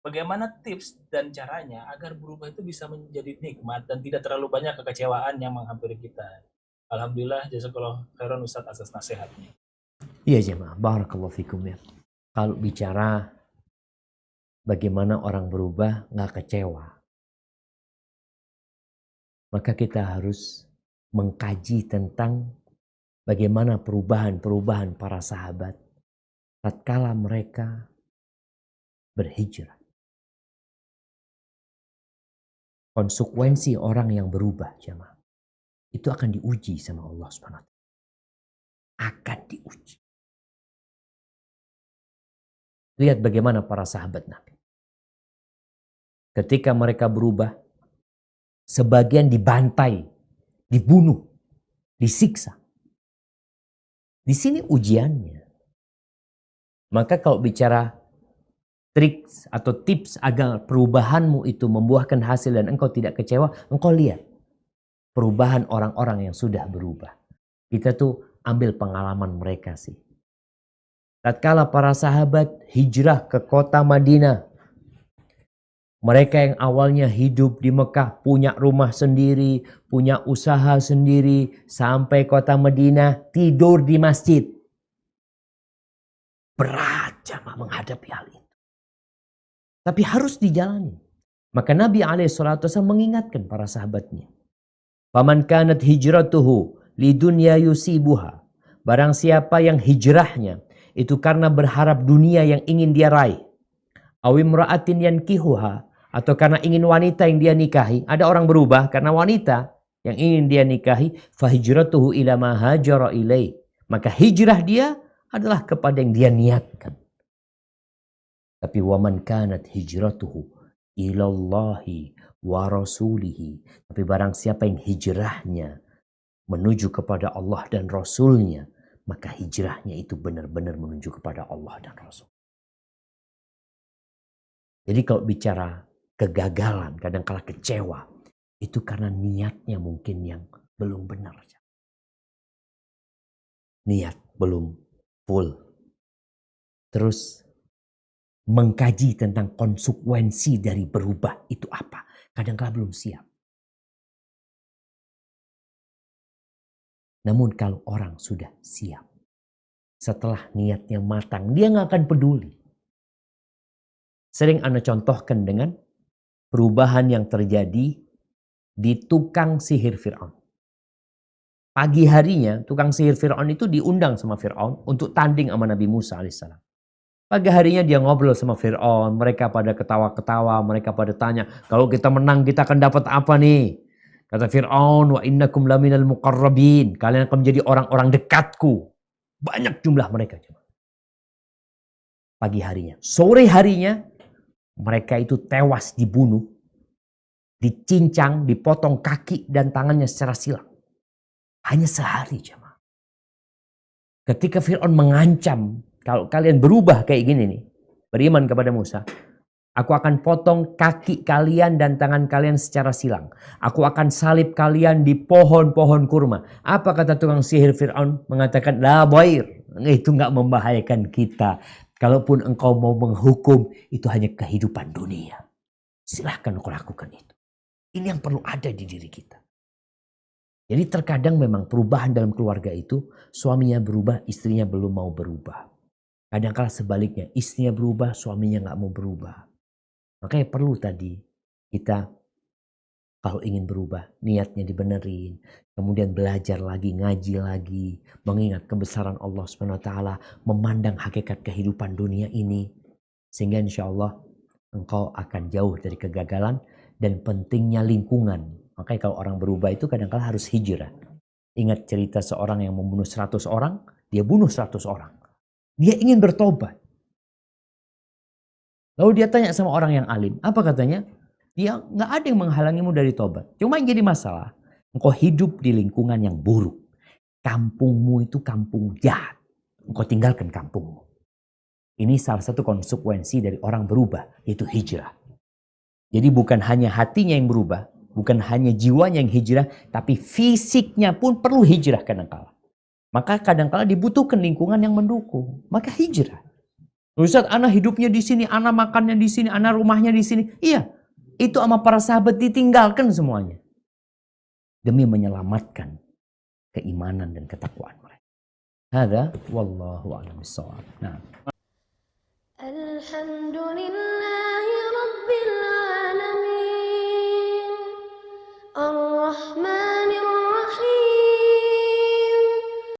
bagaimana tips dan caranya agar berubah itu bisa menjadi nikmat dan tidak terlalu banyak kekecewaan yang menghampiri kita. Alhamdulillah, jazakallah khairan Ustaz atas nasihatnya. Iya jemaah, barakallahu fikum ya. Kalau bicara bagaimana orang berubah nggak kecewa, maka kita harus mengkaji tentang bagaimana perubahan-perubahan para sahabat tatkala mereka berhijrah. Konsekuensi orang yang berubah jemaah itu akan diuji sama Allah Subhanahu wa taala. Akan diuji. Lihat bagaimana para sahabat Nabi. Ketika mereka berubah, sebagian dibantai, dibunuh, disiksa. Di sini ujiannya. Maka kalau bicara trik atau tips agar perubahanmu itu membuahkan hasil dan engkau tidak kecewa, engkau lihat perubahan orang-orang yang sudah berubah. Kita tuh ambil pengalaman mereka sih. Tatkala para sahabat hijrah ke kota Madinah, mereka yang awalnya hidup di Mekah, punya rumah sendiri, punya usaha sendiri, sampai kota Madinah tidur di masjid. Berat jamaah menghadapi hal itu. Tapi harus dijalani. Maka Nabi SAW mengingatkan para sahabatnya. Faman kanat hijratuhu lidunya yusibuha. Barang siapa yang hijrahnya itu karena berharap dunia yang ingin dia raih. Awimra'atin yankihuha. Atau karena ingin wanita yang dia nikahi. Ada orang berubah karena wanita yang ingin dia nikahi. Fahijratuhu ila ma hajara ilaih. Maka hijrah dia adalah kepada yang dia niatkan. Tapi waman kanat hijratuhu ilallahi wa rasulihi. Tapi barang siapa yang hijrahnya menuju kepada Allah dan Rasulnya, maka hijrahnya itu benar-benar menuju kepada Allah dan Rasul. Jadi kalau bicara kegagalan, kadang-kala kecewa, itu karena niatnya mungkin yang belum benar. Niat belum full. Terus mengkaji tentang konsekuensi dari berubah itu apa. Kadang-kala belum siap. Namun kalau orang sudah siap, setelah niatnya matang, dia nggak akan peduli. Sering Anda contohkan dengan perubahan yang terjadi di tukang sihir Fir'aun. Pagi harinya tukang sihir Fir'aun itu diundang sama Fir'aun untuk tanding sama Nabi Musa alaihissalam. Pagi harinya dia ngobrol sama Fir'aun, mereka pada ketawa-ketawa, mereka pada tanya, kalau kita menang kita akan dapat apa nih? Kata Fir'aun, wa innakum laminal muqarrabin, kalian akan menjadi orang-orang dekatku. Banyak jumlah mereka. Pagi harinya. Sore harinya, mereka itu tewas dibunuh, dicincang, dipotong kaki dan tangannya secara silang. Hanya sehari jemaah. Ketika Fir'aun mengancam, kalau kalian berubah kayak gini nih, beriman kepada Musa, aku akan potong kaki kalian dan tangan kalian secara silang. Aku akan salib kalian di pohon-pohon kurma. Apa kata tukang sihir Fir'aun? Mengatakan, la bair. Itu gak membahayakan kita. Kalaupun engkau mau menghukum, itu hanya kehidupan dunia. Silahkan engkau lakukan itu. Ini yang perlu ada di diri kita. Jadi terkadang memang perubahan dalam keluarga itu, suaminya berubah, istrinya belum mau berubah. Kadang-kala sebaliknya, istrinya berubah, suaminya gak mau berubah. Makanya perlu tadi kita kalau ingin berubah, niatnya dibenerin. Kemudian belajar lagi, ngaji lagi. Mengingat kebesaran Allah SWT. Memandang hakikat kehidupan dunia ini. Sehingga insya Allah engkau akan jauh dari kegagalan. Dan pentingnya lingkungan. Makanya kalau orang berubah itu kadang-kala harus hijrah. Ingat cerita seorang yang membunuh 100 orang. Dia bunuh 100 orang. Dia ingin bertobat. Lalu dia tanya sama orang yang alim. Apa katanya? Dia nggak ada yang menghalangimu dari tobat. Cuma yang jadi masalah, engkau hidup di lingkungan yang buruk. Kampungmu itu kampung jahat. Engkau tinggalkan kampungmu. Ini salah satu konsekuensi dari orang berubah, yaitu hijrah. Jadi bukan hanya hatinya yang berubah, bukan hanya jiwanya yang hijrah, tapi fisiknya pun perlu hijrah kadang-kala. Maka kadang-kala dibutuhkan lingkungan yang mendukung. Maka hijrah. Ustaz, anak hidupnya di sini, anak makannya di sini, anak rumahnya di sini. Iya, itu sama para sahabat ditinggalkan semuanya. Demi menyelamatkan keimanan dan ketakwaan mereka. Hada wallahu a'lam bissawab. Nah. Alhamdulillahi Rabbil Alamin Ar-Rahman